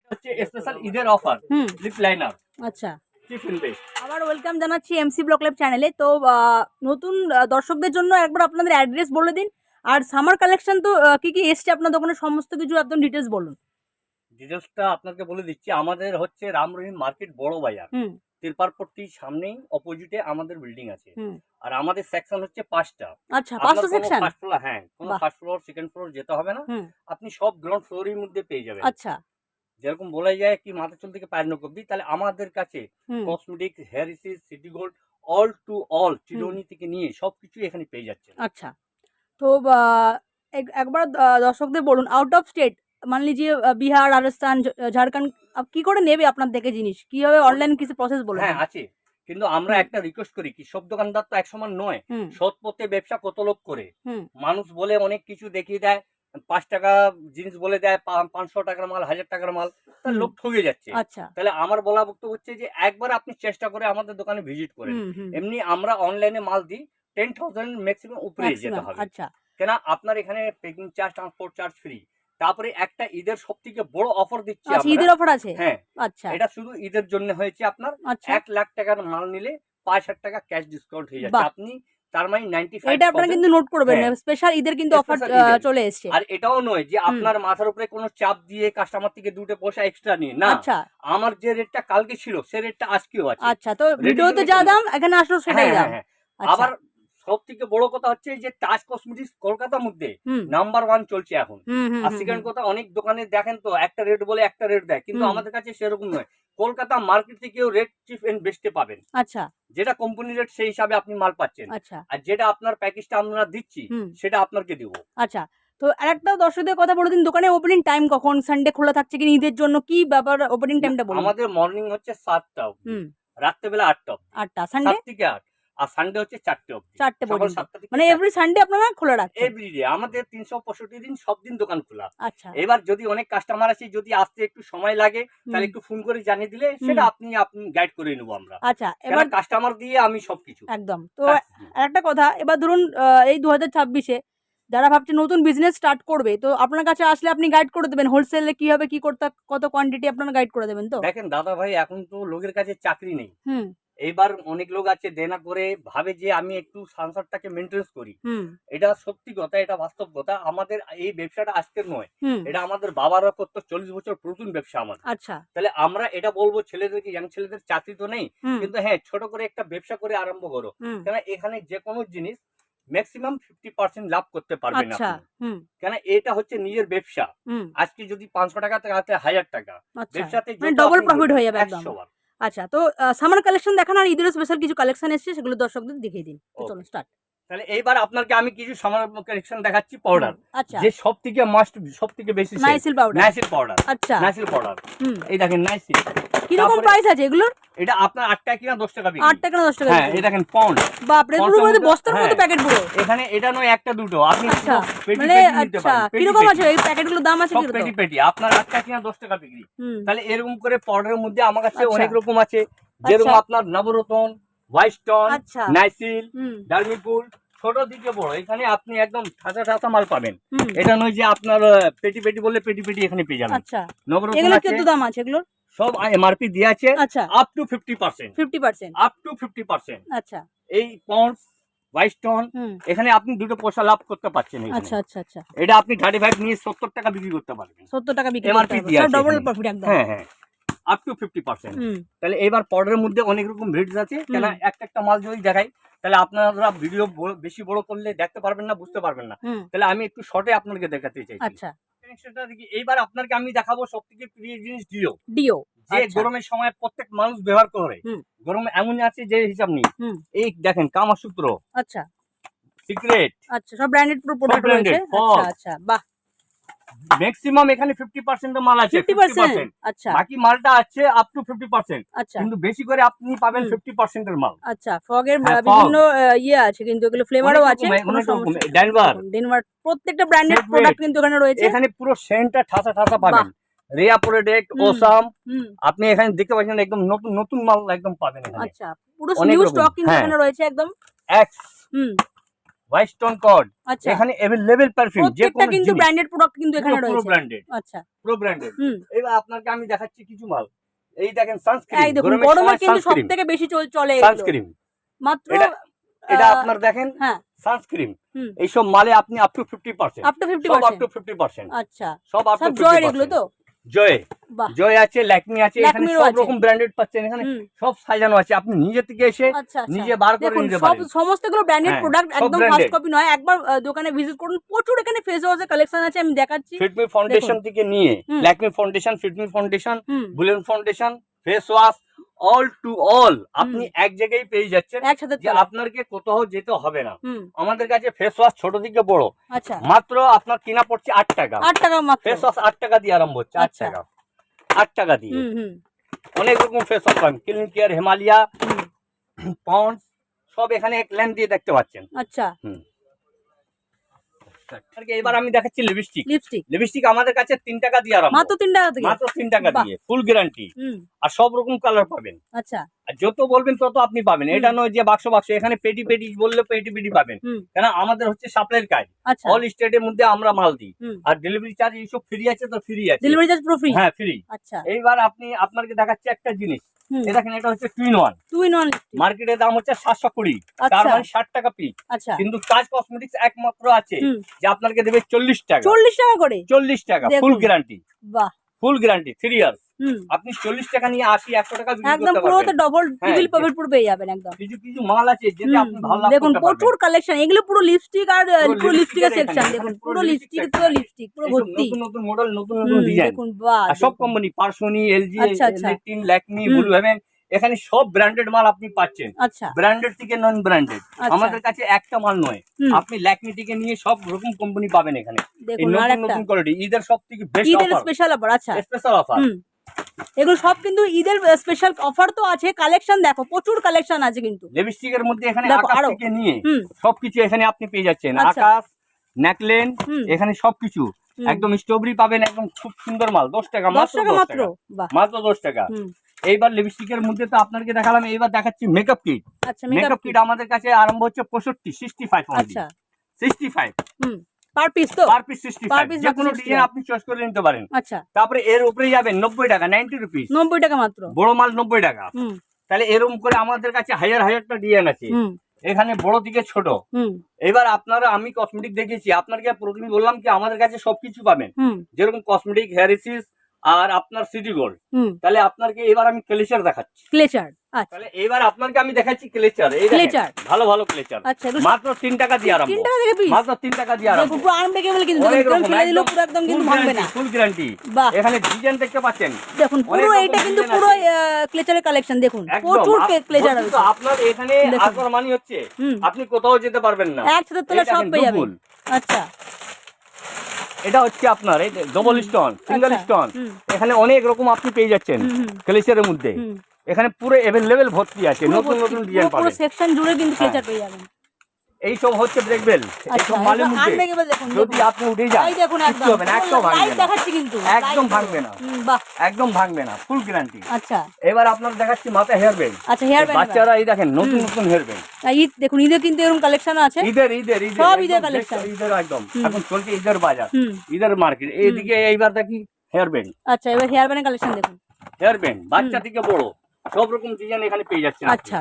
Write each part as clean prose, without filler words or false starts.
হচ্ছে স্পেশাল ঈদের offer lip liner. আচ্ছা, টিফিন বেস্ট। আবার ওয়েলকাম জানাচ্ছি এমসি ব্লক লাইভ চ্যানেলে। তো নতুন দর্শকদের জন্য একবার আপনাদের অ্যাড্রেস বলে দিন, আর সামার কালেকশন তো কি কি এসছে আপনার দোকানে সমস্ত কিছু একদম ডিটেলস বলুন। ডিটেলসটা আপনাকে বলে দিচ্ছি। আমাদের হচ্ছে রাম রহিম মার্কেট বড় বাজার, হুম তিরপারপট্টির সামনেই অপোজিটে আমাদের বিল্ডিং আছে। হুম আর আমাদের সেকশন হচ্ছে 5টা। আচ্ছা, 5টা সেকশন। ফার্স্ট ফ্লোর, হ্যাঁ, কোনো বাহ। ফার্স্ট ফ্লোর সেকেন্ড ফ্লোর যেতে হবে না। হুম আপনি সব গ্রাউন্ড ফ্লোরের মধ্যে পেয়ে যাবেন। আচ্ছা। যেরকম বলা যায় কি মাথাচুল থেকে পায়ের নখ অব্দি, তাহলে আমাদের কাছে হুম কসমেটিক, হেয়ার ইসিস, city gold, all to all হুম চিরুনি থেকে নিয়ে সবকিছু এখানে পেয়ে যাচ্ছেন। আচ্ছা, তো একবার দর্শকদের বলুন, আউট অফ স্টেট মান লিজিয়ে বিহার, রাজস্থান, ঝাড়খণ্ড কি করে নেবে আপনার থেকে জিনিস, কিভাবে অনলাইন কিছু প্রসেস বলে হ্যাঁ দিন। আছে, কিন্তু আমরা হুম একটা রিকোয়েস্ট করি কি সব দোকানদার তো এক সমান নয়। হুম সৎ পথে ব্যবসা কত লোক করে। হুম মানুষ বলে অনেক কিছু দেখিয়ে দেয়, 5 টাকা জিনিস বলে দেয়, 500 টাকার মাল, 1000 টাকার মাল, তার হুম লোক ঠকে যাচ্ছে। আচ্ছা। তাহলে আমার বলা বক্তব্য হচ্ছে যে একবার আপনি চেষ্টা করে আমাদের দোকানে ভিজিট করেন। হুম হুম এমনি আমরা অনলাইনে মাল দিই 10,000 ম্যাক্সিমাম উপরে যেতে ম্যাক্সিমাম। হবে। আচ্ছা কেন আপনার এখানে packing charge, transport charge free. তারপরে একটা ঈদের সব থেকে বড় অফার দিচ্ছি আচ্ছা, আমরা। ঈদের অফার আছে। হ্যাঁ, আচ্ছা এটা শুধু ঈদের জন্য হয়েছে। আপনার আচ্ছা, 1 লাখ টাকার মাল নিলে 5,000 টাকা ক্যাশ ডিসকাউন্ট হয়ে যাচ্ছে। বাহ। আপনি তার মানে এটা আপনারা 95,000। কিন্তু নোট করবেন, হ্যাঁ, স্পেশাল ঈদের কিন্তু অফার স্পেশাল ঈদের। চলে এসছে। আর এটাও নয় যে হুম আপনার মাথার উপরে কোনো চাপ দিয়ে কাস্টমার থেকে 2টা পয়সা এক্সট্রা নিয়ে না। আচ্ছা আমার যে রেটটা কালকে ছিল সে রেটটা আজকেও আছে। আচ্ছা, তো রেটের ভিডিওতে জন্য যা কোনো- দাম এখানে আসলেও সেটাই হ্যাঁ, দাম। হ্যাঁ, হ্যাঁ। আচ্ছা। আবার সব থেকে বড় কথা হচ্ছে যে তাজ কসমেটিক্স কলকাতার মধ্যে হুম নাম্বার 1 চলছে এখন। হুম হুম আর হুম সেকেন্ড হুম কথা, অনেক দোকানে দেখেন তো একটা রেট বলে একটা রেট দেয়, কিন্তু হুম, আমাদের কাছে সেরকম নয়। কলকাতা মার্কেট থেকেও রেট চিপ এন্ড বেস্টে পাবেন। আচ্ছা যেটা কোম্পানি রেট সেই হিসাবে আপনি মাল পাচ্ছেন। আচ্ছা। আর যেটা আপনার প্যাকেজটা আমরা দিচ্ছি হুম সেটা আপনাকে দিব। আচ্ছা, তো আরেকটা দর্শকদের কথা বলে দিন, দোকানে ওপেনিং টাইম কখন, সানডে খোলা থাকছে কি ঈদের জন্য, কি ব্যাপার ওপেনিং টাইমটা বলুন। আমাদের মর্নিং হচ্ছে 7টা অবধি, হুম রাত্রেবেলা 8টা অবধি। 8টা, সানডে 7 থেকে 8। আর সানডে হচ্ছে 4টে অবধি। 4টে সকাল পর্যন্ত, 7টা থেকে মানে এভরি সানডে আপনারা খোলা রাখছেন। এভরিডে আমাদের 365 দিন সব দিন দোকান খোলা। আচ্ছা। এবার যদি অনেক কাস্টমার আছে, যদি আসতে একটু সময় লাগে, হুম তাহলে একটু ফোন করে জানিয়ে দিলে হুম সেটা আপনি গাইড করে নেবো আমরা। আচ্ছা, কেন এবার কাস্টমার দিয়ে আমি সবকিছু। একদম তো হুম। একটা কথা, এবার ধরুন এই 2026-এ যারা ভাবছে নতুন বিজনেস স্টার্ট করবে, তো আপনার কাছে আসলে আপনি গাইড করে দেবেন হোলসেলে কিভাবে কি করতে, কত কোয়ান্টিটি আপনারা গাইড করে দেবেন তো। দেখেন দাদা ভাই, এখন তো লোকের কাছে চাকরি নেই। হুম এইবার অনেক লোক আছে দেনা করে ভাবে যে আমি একটু সংসারটাকে মেনটেন্স করি। হুম এটা সত্যি কথা, এটা বাস্তব কথা। আমাদের এই ব্যবসাটা আজকের নয়, হুম এটা আমাদের বাবারা করতো 40 বছর পুরাতন ব্যবসা আমাদের। আচ্ছা। তাহলে আমরা এটা বলবো ছেলেদেরকে, ইয়াং ছেলেদের চাকরি তো নেই, হুম কিন্তু হ্যাঁ ছোট করে একটা ব্যবসা করে আরম্ভ করো। হুম কেন এখানে যে কোনো জিনিস ম্যাক্সিমাম 50% লাভ করতে পারবেন আচ্ছা। আপনি। হুম কেন এটা হচ্ছে নিজের ব্যবসা। হুম আজকে যদি 500 টাকা থেকে হাতে 1000 টাকা আচ্ছা, ব্যবসাতে মানে যত ডবল আপনি প্রফিট ধরবেন, হয়ে যাবে একদম। 100 বার। আচ্ছা, তো সামার কালেকশন দেখান, আর ঈদের স্পেশাল কিছু কালেকশন এসেছে সেগুলো দর্শকদের দেখিয়ে দিন। তো চলুন ওকে, স্টার্ট। তাহলে এইবার আপনাকে আমি কিছু সামার কালেকশন দেখাচ্ছি। পাউডার, আচ্ছা, যে সব থেকে মাস্ট, সব থেকে বেশি sale, Nycil powder. Nycil powder. আচ্ছা। নাইসিল পাউডার, হুম, এই দেখেন নাইসিল। কিরকম তারপরে প্রাইস আছে এগুলোর? এটা আপনার 8 টাকা কিনা 10 টাকা 8 বিক্রি। টাকা না 10 টাকা হ্যাঁ, বিক্রি? এই দেখেন পাউন্ড। বাপরে, পুরো পাউন্ডের মানে মধ্যে- বস্তার মতো হ্যাঁ, প্যাকেট পুরো। এখানে এটা নয় একটা দুটো, আপনি আচ্ছা, পুরো পেটি মানে পেটি নিতে আচ্ছা, পারেন। পেটি কিরকম পেটি। আছে এই প্যাকেটগুলোর দাম আছে সব কিরকম? পেটি পেটি আপনার 8 টাকা কিনা 10 টাকা বিক্রি। হুম তাহলে এরকম করে পাউডারের মধ্যে আমার কাছে আচ্ছা। অনেক রকম আছে। যেরকম আচ্ছা। আপনার নবরত্ন, হোয়াইটস্টোন, আচ্ছা। নাইসিল, হুম ডার্মিকুল, ছোট দিকে বড়, এখানে আপনি একদম ঠাসা ঠাসা মাল পাবেন। হুম এটা নয় যে আপনার পেটি পেটি বললে পেটি পেটি এখানে পেয়ে যাবেন। আচ্ছা, নবরত্ন এগুলো আছে, কত দাম আছে এগুলোর? সব এমআরপি দিয়ে আছে। আচ্ছা, আপ টু 50%, 50%। Up to 50%। আচ্ছা। এই পন্ডস, হোয়াইটস্টোন, হুম এখানে আপনি দুটো পয়সা লাভ করতে পারছেন এখানে। আচ্ছা আচ্ছা আচ্ছা, এটা আপনি 35 নিয়ে 70 টাকা বিক্রি করতে পারবেন। 70 টাকা বিক্রি এমআরপি করতে দিয়ে হবে, আছে ডবল এখানে। প্রফিট একদম। হ্যাঁ হ্যাঁ, আপ টু 50%। হুম তাহলে এবার পাউডারের মধ্যে অনেক রকম ব্রিডস আছে। কেন একটা মাল যদি দেখাই তাহলে আপনারা ভিডিও বেশি বড় করলে দেখতে পারবেন না, বুঝতে পারবেন না। হুম তাহলে আমি একটু শর্টে আপনাকে দেখাতে চাইছি। আচ্ছা, সেটা দেখি এইবার আপনাকে আমি দেখাবো সবথেকে প্রিয় জিনিস ডিও, ডিও। যে আচ্ছা। গরমের সময় প্রত্যেক মানুষ ব্যবহার করে। হুম গরমে এমন আছে যে হিসাব নেই। হুম এই দেখেন কামাসূত্র, আচ্ছা সিক্রেট, আচ্ছা, সব ব্র্যান্ডেড প্রোডাক্ট রয়েছে। branded, আচ্ছা সব। আচ্ছা, বাহ। ম্যাক্সিমাম এখানে 50% মাল আছে। 50%? আচ্ছা বাকি মালটা আছে আপ টু 50%, আচ্ছা কিন্তু বেশি করে আপনি পাবেন হুম। 50% এর মাল। আচ্ছা, ফগের হ্যাঁ, বিভিন্ন ইয়ে আছে, কিন্তু এগুলো ফ্লেভারও আছে, কোনো অনেক রকম সমস্যা নেই। ডেনভার, ডেনমার্ক প্রত্যেকটা ব্র্যান্ডেড Sedgwick, প্রোডাক্ট কিন্তু এখানে রয়েছে। এখানে পুরো সেন্টটা ঠাসা ঠাসা পাবেন। বাহ। রিয়া প্রোডাক্ট, হুম ওসাম, হুম আপনি এখানে দেখতে পাচ্ছেন একদম নতুন নতুন মাল একদম পাবেন এখানে। আচ্ছা, পুরো অনেক নিউ রকম, স্টক কিন্তু হ্যাঁ। এখানে রয়েছে একদম। এক্স, হুম হোয়াইট স্টোন কড, আচ্ছা এখানে अवेलेबल পারফিউম, যে প্রত্যেকটা কোনো কিন্তু জিনিস ব্র্যান্ডেড প্রোডাক্ট কিন্তু এখানে পুরো রয়েছে। ব্র্যান্ডেড, আচ্ছা পুরো ব্র্যান্ডেড। হুম এবার আপনাকে আমি দেখাচ্ছি কিছু মাল। এই দেখেন সানস্ক্রিন, এই দেখুন গরমের গরমে সময় কিন্তু সানস্ক্রিন, সবথেকে বেশি চলে এগুলো সানস্ক্রিন মাত্র এটা আহ, আপনার দেখেন হ্যাঁ সানস্ক্রিন, হুম এইসব মালে আপনি আপ টু 50%, আপ টু সব আপ 50%। টু 50%, আচ্ছা সব আপ সব টু জয়ের এগুলো 50%। তো? জয়, বাহ জয় আছে, ল্যাকমি আছে, এখানে ল্যাকমিরও সব আছে। রকম ব্র্যান্ডেড পাচ্ছেন, এখানে হুম সব সাজানো আছে, আপনি নিজে থেকে এসে আচ্ছা আচ্ছা নিজে বার করে দেখুন নিতে সব পারেন। সমস্তগুলো ব্র্যান্ডেড হ্যাঁ, প্রোডাক্ট, সব একদম ফার্স্ট ব্র্যান্ডেড। কপি নয়। একবার দোকানে ভিজিট করুন, প্রচুর এখানে ফেস ওয়াশের কালেকশন আছে, আমি দেখাচ্ছি। ফিটমি ফাউন্ডেশন থেকে নিয়ে হুম ল্যাকমি ফাউন্ডেশন, ফিটমি ফাউন্ডেশন, হুম বুলেন foundation, face wash, all to all আপনি এক জায়গায় পেয়ে যাচ্ছেন, একসাথে যে তলায়। আপনাকে কোথাও যেতে হবে না। হুম আমাদের কাছে ফেস ওয়াশ ছোট থেকে বড় আচ্ছা মাত্র আপনার কিনা পড়ছে 8 টাকা। 8 টাকা মাত্র। ফেস ওয়াশ 8 টাকা দিয়ে আরম্ভ হচ্ছে, 8 আচ্ছা। টাকা, 8 টাকা দিয়ে হুম হুম অনেক রকম ফেস ওয়াশ পাবেন, ক্লিন কেয়ার, হিমালয়া, হুম পন্ডস, সব এখানে এক লাইন দিয়ে দেখতে পাচ্ছেন। আচ্ছা হুম। এবার আমি দেখাচ্ছি লিপস্টিক। লিপস্টিক লিপস্টিক আমাদের কাছে 3 টাকা দিয়ে আরম্ভ, মাত্র 3 টাকা থেকে? মাত্র 3 টাকা বাহ। দিয়ে, ফুল গ্যারান্টি, হুম আর সব রকম কালার পাবেন। আচ্ছা আর যত বলবেন তত আপনি পাবেন, হুম। এটা নয় যে বাক্স বাক্স, এখানে পেটি পেটি বললে পেটি পেটি পাবেন, হুম কেন আমাদের হচ্ছে সাপ্লাইয়ের কাজ, আচ্ছা অল স্টেটের মধ্যে আমরা মাল দিই, হুম আর ডেলিভারি চার্জ এইসব ফ্রি আছে, তো ফ্রি আছে, ডেলিভারি চার্জ পুরো ফ্রি? হ্যাঁ ফ্রি। আচ্ছা এইবার আপনাকে দেখাচ্ছি একটা জিনিস, হুম এই দেখেন এটা হচ্ছে 2 in 1, 2 in 1 লিপস্টিক। মার্কেটের দাম হচ্ছে 720, আচ্ছা তার মানে 60 টাকা পিস, আচ্ছা কিন্তু তাজ কসমেটিক্স একমাত্র আছে হুম যে আপনাকে দেবে 40 টাকা, 40 টাকা করে? 40 টাকা দেখুন। ফুল গ্যারান্টি, বাহ ফুল গ্যারান্টি 3 ইয়ার্স। হুম আপনি 40 টাকা নিয়ে 80 100 টাকা বিক্রি একদম করতে পুরো তো পারবেন। ডবল হ্যাঁ, ট্রিপল প্রফিট পুরো পেয়ে যাবেন একদম। কিছু কিছু মাল আছে যেটা হুম, আপনি ভালো লাভ দেখুন করতে প্রচুর পারবেন। কালেকশন, এগুলো পুরো লিপস্টিক আর পুরো লিপস্টিকের লিপস্টিকের সেকশন এখানে, দেখুন, এখানে পুরো পুরো লিপস্টিক লিপস্টিক পুরো লিপস্টিক পুরো এইসব ভর্তি। নতুন নতুন মডেল, নতুন নতুন হুম ডিজাইন, দেখুন বাহ আর সব দেখুন। কোম্পানি, পারসোনি, এলজি, আচ্ছা, আচ্ছা। লেটিন, ল্যাকমি, হুম। ব্লু হেভেন, এখানে সব ব্র্যান্ডেড মাল আপনি পাচ্ছেন, আচ্ছা ব্র্যান্ডেড থেকে নন ব্র্যান্ডেড। আচ্ছা। আমাদের কাছে একটা মাল নয়, হুম আপনি ল্যাকমি থেকে নিয়ে সব রকম কোম্পানি পাবেন এখানে। এই দেখুন আর নতুন একটা নতুন কোয়ালিটি, ঈদের সব থেকে বেস্ট ঈদের অফার, স্পেশাল অফার। আচ্ছা স্পেশাল অফার। হুম এগুলো সব কিন্তু ঈদের স্পেশাল অফার তো আছে, কালেকশন দেখো প্রচুর কালেকশন আছে কিন্তু। লিপস্টিকের মধ্যে এখানে দেখো আকাশ আরো। থেকে নিয়ে হুম সবকিছু এখানে আপনি পেয়ে যাচ্ছেন, আচ্ছা। আকাশ, নেকলেন, হুম এখানে সবকিছু হুম। একদম স্ট্রবেরি পাবেন, একদম খুব সুন্দর মাল, 10 টাকা, 10 মাত্র টাকা 10 মাত্র? টাকা, বাহ মাত্র 10 টাকা। হুম এইবার লিপস্টিকের মধ্যে তো আপনাকে দেখালাম, এইবার দেখাচ্ছি মেকআপ কিট। আচ্ছা মেকআপ মেকআপ কিট আমাদের কাছে আরম্ভ হচ্ছে 65 অনলি, আচ্ছা 65 হুম পার পিস তো? পার পিস, Per 65, piece যে মাত্র কোনো 65 ডিজাইন আপনি চয়েস করে নিতে পারেন। আচ্ছা তারপরে এর উপরে যাবেন 90 টাকা, 90 রুপিস, 90 টাকা মাত্র? বড় মাল 90 টাকা। হুম তাহলে এরকম করে আমাদের কাছে হাজার হাজারটা ডিজাইন আছে, হুম এখানে বড় থেকে ছোট। হুম এবার আপনারা, আমি কসমেটিক দেখেছি, আপনাকে প্রথমে বললাম কি আমাদের কাছে সবকিছু পাবেন, হুম যেরকম কসমেটিক, হেয়ার এসিস, আর আপনার সিটি গোল্ড। হুম তাহলে আপনাকে এবার আমি ক্লেচার দেখাচ্ছি, ক্লেচার আচ্ছা তাহলে এবার আপনাকে আমি দেখাচ্ছি ক্লেচার। এই দেখেন, ক্লেচার। ভালো ভালো ক্লেচার, আচ্ছা এগুলো মাত্র 3 টাকা দিয়ে আরম্ভ, 3 টাকা থেকে পিস? মাত্র 3 টাকা দিয়ে আরম্ভ, পুরো আনব্রেকেবল কিন্তু, অনেক দেখুন রকম, ফেলে দিলেও একদম পুরো একদম কিন্তু ভাঙবে না। Full guarantee. বাহ এখানে ডিজাইন দেখতে পাচ্ছেন, দেখুন অনেক পুরো রকম এটা কিন্তু design পুরো আছে। ক্লেচারের কালেকশন দেখুন, একদম প্রচুর ক্লেচার বলছি তো, আছে আপনার এখানে দেখুন। আসবার মানে হচ্ছে হুম আপনি কোথাও যেতে পারবেন না, একসাথে তোলা এই সব দেখেন পেয়ে যাবেন। দুপুল। আচ্ছা এটা হচ্ছে আপনার এই ডবল স্টোন, সিঙ্গেল আচ্ছা, স্টোন, হুম। এখানে অনেক রকম আপনি পেয়ে যাচ্ছেন হুম হুম ক্লেচারের মধ্যে। হুম এখানে পুরো অ্যাভেলেবেল ভর্তি আছে, পুরো নতুন ভর্তি, নতুন ডিজাইন পুরো পাবেন। সেকশন জুড়ে কিন্তু হ্যাঁ। ক্লেচার পেয়ে যাবেন। এই সব হচ্ছে ব্রেকবেল, এই আচ্ছা সব মালের মধ্যে আনব্রেকেবল দেখুন, যদি দেখুন। আপনি উঠে যান এই দেখুন কিচ্ছু একদম হবে না, একদম ভাঙবে লাইভ না, দেখাচ্ছি কিন্তু একদম live ভাঙবে না, হুম বাহ একদম ভাঙবে না, ফুল গ্যারান্টি। আচ্ছা এবার আপনার দেখাচ্ছি মাথায় হেয়ার ব্যান্ড। আচ্ছা হেয়ার ব্যান্ড বাচ্চারা এই দেখেন নতুন নতুন হেয়ার ব্যান্ড, ঈদ দেখুন, ঈদে কিন্তু এরকম কালেকশন আছে ঈদের ঈদের ঈদের সব একদম ঈদের best, collection। ঈদের একদম হুম। এখন চলছে ঈদের বাজার, হুম ঈদের মার্কেট। এইদিকে এইবার দেখি হেয়ার ব্যান্ড, আচ্ছা এবার হেয়ার ব্যান্ডের কালেকশন দেখুন। হেয়ার ব্যান্ড বাচ্চা থেকে বড় সব রকম ডিজাইন এখানে পেয়ে যাচ্ছেন আপনি। আচ্ছা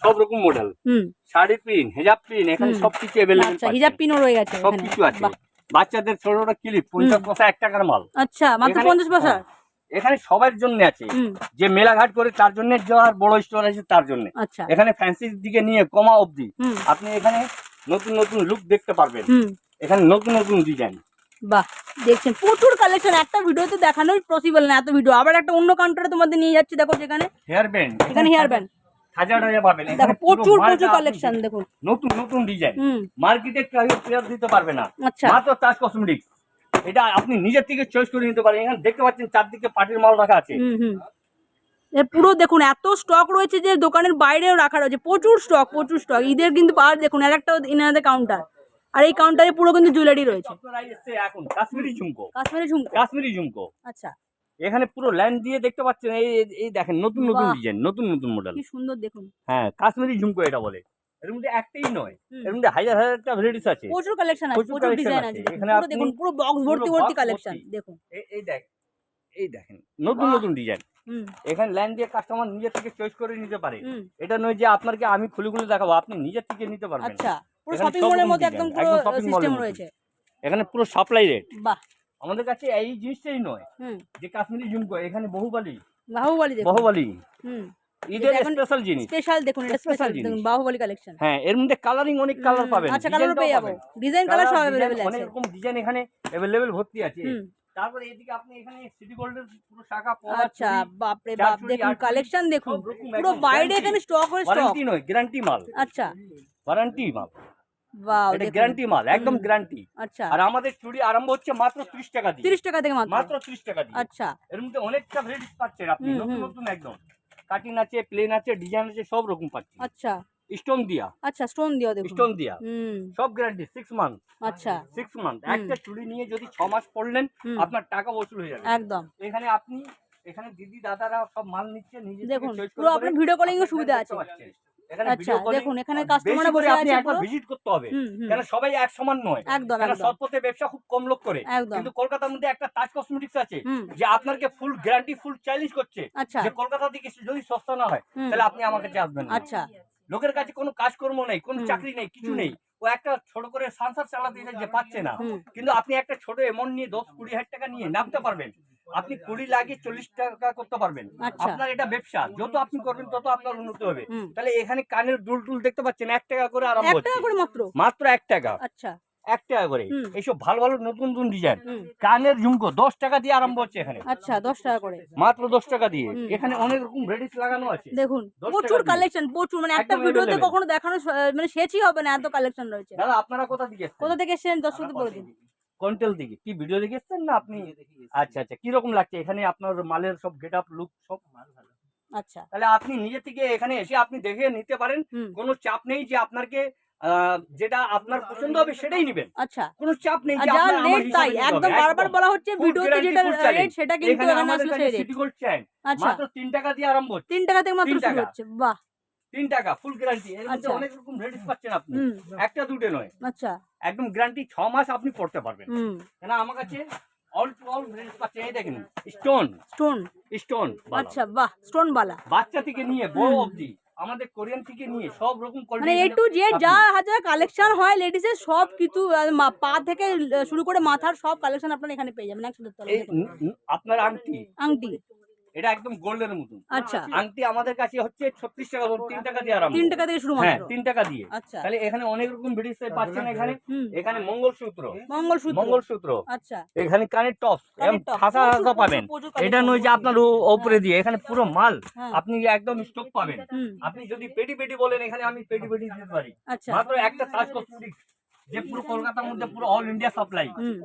সব রকম মডেল, হুম শাড়ি পিন, হেজাব পিন, এখানে হুম। সবকিছু अवेलेबल আচ্ছা হিজাব পিনও রয়ে গেছে সব এখানে। কিছু আছে। বাহ। বাচ্চাদের ছোট ছোট ক্লিপ 50 পয়সা 1 টাকার মাল, আচ্ছা মাত্র এখানে- 50 পয়সা? হ্যাঁ, এখানে সবার জন্য আছে, হুম যে মেলাঘাট করে তার জন্য, যার বড় স্টোর আছে তার জন্য। আচ্ছা এখানে ফ্যান্সির দিকে নিয়ে কমা অবধি হুম আপনি এখানে নতুন নতুন লুক দেখতে পারবেন, হুম এখানে নতুন নতুন ডিজাইন। বাহ দেখছেন প্রচুর কালেকশন, একটা ভিডিওতে দেখানো পসিবল না এত ভিডিও। আবার একটা অন্য কাউন্টারে তোমাদের নিয়ে যাচ্ছি, দেখো যেখানে হেয়ার ব্যান্ড, এখানে হেয়ার ব্যান্ড হাজার হাজার পাবেন, দেখো এখানে পুরো প্রচুর মালটা প্রচুর আপনি কালেকশন দেখুন। নতুন নতুন ডিজাইন, হুম মার্কেটে কেউ প্লেয়ার দিতে পারবে না, আচ্ছা মাত্র তাজ কসমেটিক্স। এটা আপনি নিজের থেকে চয়েস করে নিতে পারেন। এখানে দেখতে পাচ্ছেন চারদিকে পার্টির মাল রাখা আছে, হুম হুম এর পুরো দেখুন এত স্টক রয়েছে যে দোকানের বাইরেও রাখা রয়েছে, প্রচুর স্টক প্রচুর স্টক। ঈদের কিন্তু পাওয়ার দেখুন, আর একটা ইনাদের কাউন্টার, আর এই কাউন্টারে পুরো কিন্তু জুয়েলারি রয়েছে, আপনারা এসছে এখন কাশ্মীরি ঝুমকো, কাশ্মীরি ঝুমকো। কাশ্মীরি ঝুমকো আচ্ছা এখানে পুরো লাইন দিয়ে দেখতে পাচ্ছেন। এই এই দেখেন নতুন নতুন বাহ। ডিজাইন, নতুন নতুন মডেল। কি সুন্দর দেখুন। হ্যাঁ, কাশ্মীরি ঝুমকো এটা বলে, এর মধ্যে একটাই নয়, এর মধ্যে হাজার হাজারটা ভ্যারাইটিস আছে, প্রচুর কালেকশন আছে, প্রচুর প্রচুর collection ডিজাইন আছে। আছে। এখানে পুরো আপনি দেখুন, পুরো বক্স ভর্তি পুরো ভর্তি box কালেকশন ভর্তি। দেখুন। এই দেখেন নতুন বাহ। নতুন ডিজাইন। হুম এখানে লাইন দিয়ে কাস্টমার নিজে থেকে চয়েস করে নিতে পারে। হুম এটা নয় যে আপনাকে আমি খুলে খুলে দেখাবো, আপনি নিজের থেকে নিতে পারবেন। আচ্ছা, পুরো এখানে শপিং সব মলের রকম মতো design, একদম পুরো একদম shopping mall এর সিস্টেম মতো। রয়েছে। এখানে পুরো সাপ্লাই রেট। বাহ। আমাদের কাছে এই জিনিসটাই নয় হুম যে কাশ্মীরি ঝুমকো, এখানে বহুবালি বাহুবলী দেখুন। বহুবালি হুম ঈদের এটা এখন স্পেশাল জিনিস। স্পেশাল দেখুন, এটা Special স্পেশাল জিনিস। দেখুন, বাহুবলী কালেকশন। হ্যাঁ, এর মধ্যে কালারিং অনেক কালার পাবেন। আচ্ছা, কালারও পেয়ে যাবো, ডিজাইন কালার সব अवेलेबल অনেক আছে। রকম ডিজাইন এখানে अवेलेबल ভর্তি আছে। হুম তারপরে এদিকে আপনি এখানে সিটি গোল্ডের পুরো শাখা পলা, আচ্ছা, বাপ রে চার বাপ, চুড়ি, দেখুন আট চুড়ি, কালেকশন দেখুন, সব রকম পুরো একদম বাইরে guarantee। এখানে স্টক হয়ে স্টক। ওয়ারেন্টি নয়, গ্যারান্টি মাল। আচ্ছা, ওয়ারেন্টি মাল, ওয়াও এটা দেখুন। গ্যারান্টি মাল, একদম হুম, গ্যারান্টি। আচ্ছা, আর আমাদের চুড়ি আরম্ভ হচ্ছে মাত্র 30 টাকা দিয়ে। 30 টাকা থেকে মাত্র। মাত্র 30 টাকা দিয়ে। আচ্ছা, এর মধ্যে অনেকটা ভ্যারাইটিস পাচ্ছেন আপনি, হুম, নতুন হুম। নতুন একদম কাটিং আছে, প্লেন আছে, ডিজাইন আছে, সব রকম পাচ্ছেন। আচ্ছা স্টোন দিয়া, আচ্ছা, স্টোন দিও দেখুন। স্টোন দিয়া, হুম সব গ্যারান্টি 6 মান্থ। আচ্ছা 6 মান্থ হুম। একটা চুড়ি নিয়ে যদি 6 মাস পড়লেন, হুম। আপনার টাকা বসুল হয়ে যাবে। একদম এখানে আপনি, এখানে দিদি দাদারা সব মাল নিচ্ছে, নিজে থেকে দেখুন, চয়েস পুরো আপনার ভিডিও কলিং এর সুবিধা আছে। এখানে আচ্ছা, ভিডিও কলিং। দেখুন এখানে কাস্টমাররা বসে আপনি আছে একবার পুরো। ভিজিট করতে হবে, হুম হুম কারণ সবাই এক সমান নয়। একদম কারণ একদম সৎপথে ব্যবসা খুব কম লোক করে, একদম। কিন্তু কলকাতার মধ্যে একটা তাজ কসমেটিক্স আছে হুম যে আপনাকে ফুল গ্যারান্টি, ফুল চ্যালেঞ্জ করছে আচ্ছা যে কলকাতা থেকে যদি সস্তা না হয় হুম তাহলে আপনি আমার কাছে আসবেন না। আচ্ছা লোকের কাছে কোনো কাজকর্ম নেই, কোনো হুম। চাকরি নেই, কিছু হুম। নেই, ও একটা ছোট করে সংসার চালাতে যে পাচ্ছে না। হুম কিন্তু আপনি একটা ছোট অ্যামাউন্ট নিয়ে 10-20 হাজার টাকা নিয়ে নামতে পারবেন, আপনি 20 লাগিয়ে 40 টাকা করতে পারবেন। আচ্ছা। আপনার এটা ব্যবসা, যত আপনি করবেন তত আপনার উন্নতি হবে। হুম। তাহলে এখানে কানের দুল টুল দেখতে পাচ্ছেন 1 টাকা করে আরম্ভ 1 হচ্ছে, টাকা করে মাত্র। মাত্র 1 টাকা, আচ্ছা 1 টাকা করে। হুম। এইসব ভালো ভালো নতুন নতুন ডিজাইন হুম কানের ঝুমকো 10 টাকা দিয়ে আরম্ভ হচ্ছে এখানে, আচ্ছা, 10 টাকা করে মাত্র 10 টাকা দিয়ে। হুম। এখানে অনেক রকম ভ্যারাইটিস লাগানো আছে। দেখুন, 10 প্রচুর টাকা দিয়ে। কালেকশন, প্রচুর, মানে একটা একদম ভিডিওতে available। কখনো দেখানো মানে শেষই হবে না, এত কালেকশন রয়েছে। দাদা আপনারা কোথা থেকে এসেছেন? কোথা থেকে এসেছেন দর্শকদের বলে দিন। কন্টেল থেকে কি ভিডিও দেখে এসেছেন না আপনি? আচ্ছা আচ্ছা, কি রকম লাগছে এখানে আপনার মালের সব গেটআপ লুক সব? আচ্ছা তাহলে আপনি নিজে থেকে এখানে এসে আপনি দেখে নিতে পারেন, হুম কোনো চাপ নেই যে আপনাকে যেটা আপনার পছন্দ হবে সেটাই নেবেন, আচ্ছা, কোনো চাপ নেই আর যে যা আপনার আমার রেট তাই হিসাবে নিতে একদম হবে। বারবার একদম। বলা হচ্ছে Full ভিডিওতে guarantee, যেটা full challenge। রেট সেটা কিন্তু এখানে এখানে আমাদের আসলে কাছে সেই রেট। সিটি গোল্ড চেইন আচ্ছা, মাত্র 3 টাকা দিয়ে আরম্ভ হচ্ছে। 3 টাকা থেকে মাত্র 3 শুরু টাকা। হচ্ছে। বাহ। 3 টাকা ফুল গ্যারান্টি। এর মধ্যে আচ্ছা। অনেক রকম ভ্যারাইটিস পাচ্ছেন আপনি, হুম একটা দুটো নয়, আচ্ছা একদম গ্যারান্টি 6 মাস আপনি পড়তে পারবেন। হুম কেন আমার কাছে অল টু অল ভ্যারাইটিস পাচ্ছেন। এই দেখেন স্টোন, স্টোন। স্টোন আচ্ছা বাহ, স্টোন বালা, বাচ্চা থেকে নিয়ে বড় হুম। অবধি, আমাদের কোরিয়ান থেকে নিয়ে সব রকম মানে কোয়ালিটি। এ টু জেড যা হাজার কালেকশন হয় লেডিসের সব কিছু, পা থেকে শুরু করে মাথার সব কালেকশন আপনারা এখানে পেয়ে যাবেন একসাথে তলায়। দেখুন, আপনার আংটি, আংটি, এটা একদম গোল্ডের মতন। আচ্ছা আংটি আমাদের কাছে হচ্ছে 36 টাকা, 3 টাকা দিয়ে আরম্ভ। 3 টাকা থেকে শুরু হ্যাঁ, মাত্র। 3 টাকা দিয়ে। আচ্ছা, তাহলে এখানে অনেক রকম ভ্যারাইটিস পাচ্ছেন। এখানে হুম এখানে মঙ্গলসূত্র, মঙ্গলসূত্র। মঙ্গলসূত্র, আচ্ছা, এখানে কানের টপ, কানের top, ঠাসা প্রচুর, ঠাসা পাবেন। প্রচুর এটা collection। নয় যে আপনার উপরে দিয়ে, এখানে পুরো মাল হ্যাঁ। আপনি একদম স্টক পাবেন। হুম আপনি যদি পেটি পেটি বলেন, এখানে আমি পেটি পেটি দিতে পারি। আচ্ছা মাত্র একটা তাজ কসমেটিক্স যে পুরো কলকাতার মধ্যে পুরো অল ইন্ডিয়া সাপ্লাই, হুম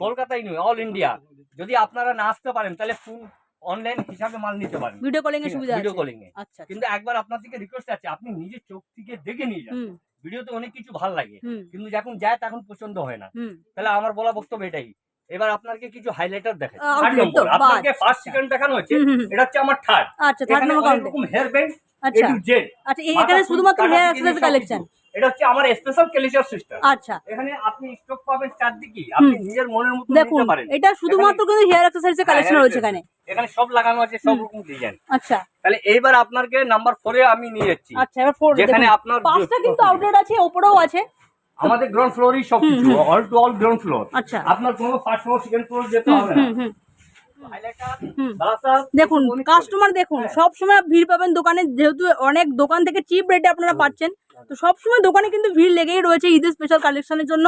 কলকাতাই নয় অল ইন্ডিয়া। যদি আপনারা না আসতে পারেন তাহলে ফুল অনলাইন হিসাবে মাল নিতে পারেন, ভিডিও কলিং এর সুবিধা আছে। ভিডিও কলিং এ। আচ্ছা কিন্তু একবার আপনার থেকে রিকোয়েস্ট আছে, আপনি নিজে চোখ থেকে দেখে নিয়ে যান। হুম ভিডিওতে অনেক কিছু ভালো লাগে, হুম কিন্তু যখন যায় তখন পছন্দ হয় না। হুম তাহলে আমার বলা বক্তব্য এটাই। এবার আপনাকে কিছু হাইলাইটার দেখাই। outlet থার্ড নম্বর, তো, বাহ। আপনাকে ফার্স্ট সেকেন্ড দেখানো হচ্ছে, হুম, হুম। এটা হচ্ছে আমার থার্ড। আচ্ছা, থার্ড এখানে নম্বর অনেক কাউন্টে। রকম হেয়ার ব্যান্ড, এ আচ্ছা টু জেড। আচ্ছা, এখানে শুধুমাত্র হেয়ার অ্যাক্সেসরিজ কালেকশন। এটা হচ্ছে আমার স্পেশাল ক্যালিচার সিস্টেম। আচ্ছা এখানে আপনি স্টক পাবেন চারদিকে, আপনি নিজের মনের মতো দেখুন, নিতে পারেন। এটা শুধুমাত্র কিন্তু হেয়ার অ্যাক্সেসরিজ এর কালেকশন হ্যাঁ, রয়েছে এখানে। এখানে সব লাগানো আছে, সব রকম ডিজাইন। আচ্ছা তাহলে এইবার আপনাকে নাম্বার 4 এ আমি নিয়ে যাচ্ছি, আচ্ছা, এবার 4 যেখানে আপনার পাঁচটা কিন্তু আউটলেট আছে, উপরেও আছে। আমাদের গ্রাউন্ড ফ্লোরই সব কিছু, all to all ground floor. আচ্ছা আপনার কোনো ফার্স্ট ফ্লোর সেকেন্ড ফ্লোর যেতে হবে না। হুম হুম হুম। বারাসাত, দেখুন অনেক কাস্টমার দেখুন, হ্যাঁ। সব সময় ভিড় পাবেন দোকানে, যেহেতু অনেক দোকান থেকে চিপ রেটে আপনারা পাচ্ছেন, তো সব সময় দোকানে কিন্তু ভিড় লেগেই রয়েছে ঈদের স্পেশাল কালেকশনের জন্য।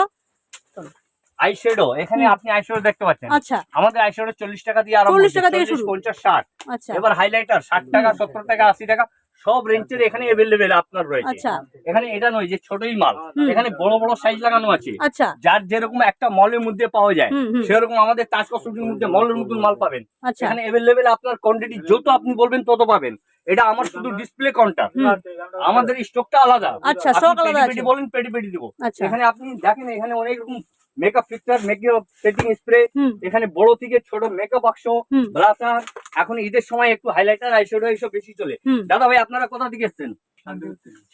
আইশ্যাডো, এখানে আপনি আইশ্যাডো দেখতে পাচ্ছেন। আচ্ছা আমাদের আইশ্যাডো 40 টাকা দিয়ে আরম্ভ, 40 টাকা থেকে 40, শুরু। 50, 60। আচ্ছা এবার হাইলাইটার 60 টাকা, 70 টাকা, 80 টাকা, সব রেঞ্জের এখানে अवेलेबल আপনার রয়েছে। আচ্ছা এখানে এটা নয় যে ছোটই মাল, হুম। এখানে বড় বড় সাইজ লাগানো আছে। আচ্ছা যার যেরকম একটা মলের মধ্যে পাওয়া যায়, হুম হুম সেরকম আমাদের তাজ কসমেটিক্সের মধ্যে মলের মতন মাল পাবেন। আচ্ছা এখানে अवेलेबल আপনার কোয়ান্টিটি যত আপনি বলবেন তত পাবেন। এটা আমার শুধু ডিসপ্লে কাউন্টার, আমাদের স্টকটা আলাদা। আচ্ছা, আপনি stock আলাদা পেটি আছে। পেটি বলেন, পেটি পেটি দেবো। আচ্ছা এখানে আপনি দেখেন, এখানে অনেক রকম makeup fixer, makeup setting spray, হুম এখানে বড় থেকে ছোট মেকআপ বাক্স, হুম ব্লাশার। এখন ঈদের সময় একটু হাইলাইটার, আইশ্যাডো এইসব বেশি চলে। হুম দাদা ভাই আপনারা কোথা থেকে এসেছেন?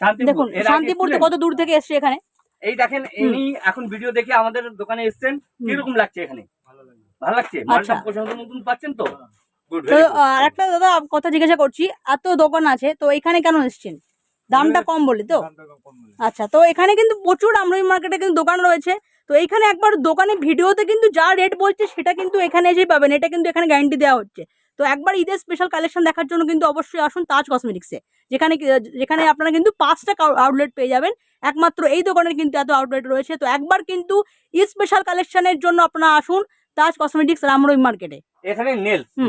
শান্তিপুর দেখুন এর আগে শান্তিপুর তো এসেছিলেন? কত দূর থেকে এসছে এখানে। এই দেখেন ইনি এখন ভিডিও দেখে আমাদের দোকানে এসেছেন, কিরকম লাগছে এখানে? ভালো লাগছে? মালটা আচ্ছা। পছন্দ মতন পাচ্ছেন তো? গুড, তো ভেরি গুড। আরেকটা দাদা কথা জিজ্ঞাসা করছি, এত দোকান আছে তো এখানে কেন এসেছেন? দামটা কম বলে তো? আচ্ছা, তো এখানে কিন্তু প্রচুর আমরুই মার্কেটে কিন্তু দোকান রয়েছে। তো এইখানে একবার দোকানে ভিডিওতে কিন্তু যা রেট বলছে সেটা কিন্তু এখানে এসেই পাবেন, এটা কিন্তু এখানে গ্যারান্টি দেওয়া হচ্ছে। তো একবার ঈদের স্পেশাল কালেকশন দেখার জন্য কিন্তু অবশ্যই আসুন তাজ কসমেটিক্সে, যেখানে আপনারা কিন্তু 5টা আউটলেট পেয়ে যাবেন। একমাত্র এই দোকানের কিন্তু এত আউটলেট রয়েছে। তো একবার কিন্তু ঈদ স্পেশাল কালেকশনের জন্য আপনারা আসুন তাজ কসমেটিক্স রামরহিম মার্কেটে। এখানে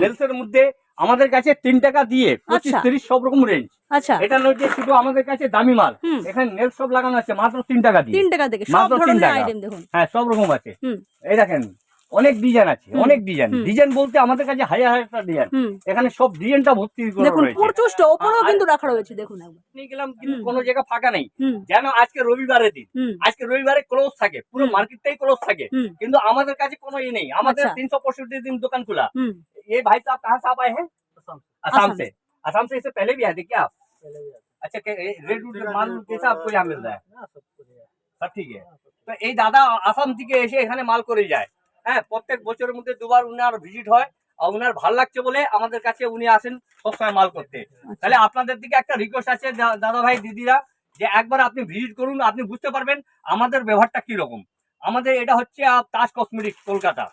নেলসের মধ্যে আমাদের কাছে 3 টাকা দিয়ে 25, আচ্ছা। 30 সব রকম রেঞ্জ। আচ্ছা, এটা নয় যে শুধু আমাদের কাছে দামি মাল, হুম। এখানে নেল সব লাগানো আছে মাত্র 3 টাকা দিয়ে। 3 টাকা থেকে সব মাত্র 3 ধরনের টাকা। আইটেম দেখুন। হ্যাঁ, সব রকম আছে। হুম এই দেখেন অনেক ডিজাইন আছে, হুম। অনেক ডিজাইন। হুম। ডিজাইন বলতে আমাদের কাছে হাজার হাজারটা ডিজাইন। হুম এখানে সব ডিজাইনটা ভর্তি করে দেখুন রয়েছে। প্রচুর স্টক ওপরেও আর- কিন্তু রাখা রয়েছে দেখুন একবার। নিয়ে গেলাম কিন্তু হুম। কোনো জায়গা ফাঁকা নেই। হুম যেন আজকে রবিবারের দিন, হুম আজকে রবিবারে ক্লোজ থাকে, পুরো হুম। মার্কেটটাই ক্লোজ থাকে, হুম কিন্তু আমাদের কাছে কোনো ই নেই। আমাদের আচ্ছা। 365 दिन दुकान खुला। হুম ये भाई साहब कहाँ से आप आए हैं? असम असम से। असम से इससे पहले भी आए थे क्या आप? अच्छा, रेड वुड माल कैसा आपको यहाँ मिल रहा है? सब ठीक है। তো এই দাদা আসাম থেকে এসে এখানে মাল করে যায়। হ্যাঁ, প্রত্যেক বছরের মধ্যে দুবার উনার ভিজিট হয়, আর উনার ভালো লাগছে বলে আমাদের কাছে উনি আসেন সবসময় মাল করতে। তাহলে আপনাদের দিকে একটা রিকোয়েস্ট আছে দাদা ভাই দিদিরা, যে একবার আপনি ভিজিট করুন, আপনি বুঝতে পারবেন আমাদের ব্যবহারটা কি রকম। আমাদের এটা হচ্ছে তাজ কসমেটিক্স কলকাতা।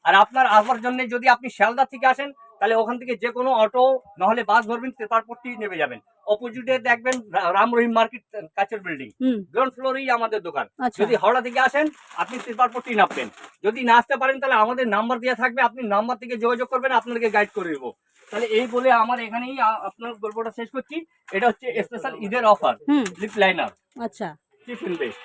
আর আপনার আসবার জন্য যদি আপনি শিয়ালদা থেকে আসেন, তাহলে ওখান থেকে যে কোনো অটো নাহলে বাস ধরবেন, তেপারপট্টি নেমে যাবেন। অপোজিটে দেখবেন রাম রহিম মার্কেট কাচের বিল্ডিং, হুম গ্রাউন্ড ফ্লোরেই আমাদের দোকান। আচ্ছা। যদি হাওড়া থেকে আসেন আপনি তিরপালপট্টি নামবেন। যদি না আসতে পারেন তাহলে আমাদের নাম্বার দেওয়া থাকবে, আপনি নাম্বার থেকে যোগাযোগ করবেন, আপনাদেরকে গাইড করে দেবো। তাহলে এই বলে আমার এখানেই আপনার গল্পটা শেষ করছি। এটা হচ্ছে স্পেশাল ঈদের অফার, হুম লিপ লাইনার আচ্ছা। Cheap invest.